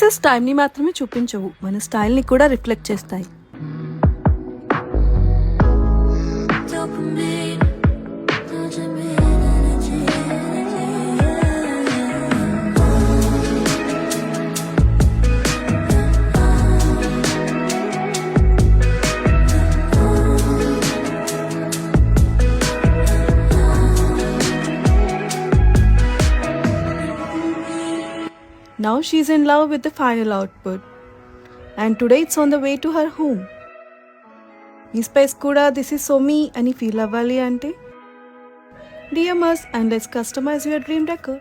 Dresses టైంని మాత్రమే చూపించవు, మన స్టైల్ని కూడా రిఫ్లెక్ట్ చేస్తాయి. Now she's in love with the final output. And today it's on the way to her home. ఈ స్పేస్ కూడా దిస్ ఇస్ సో మీ అని ఫీల్ అవ్వాలి అంటే DM us and let's customize your dream decor.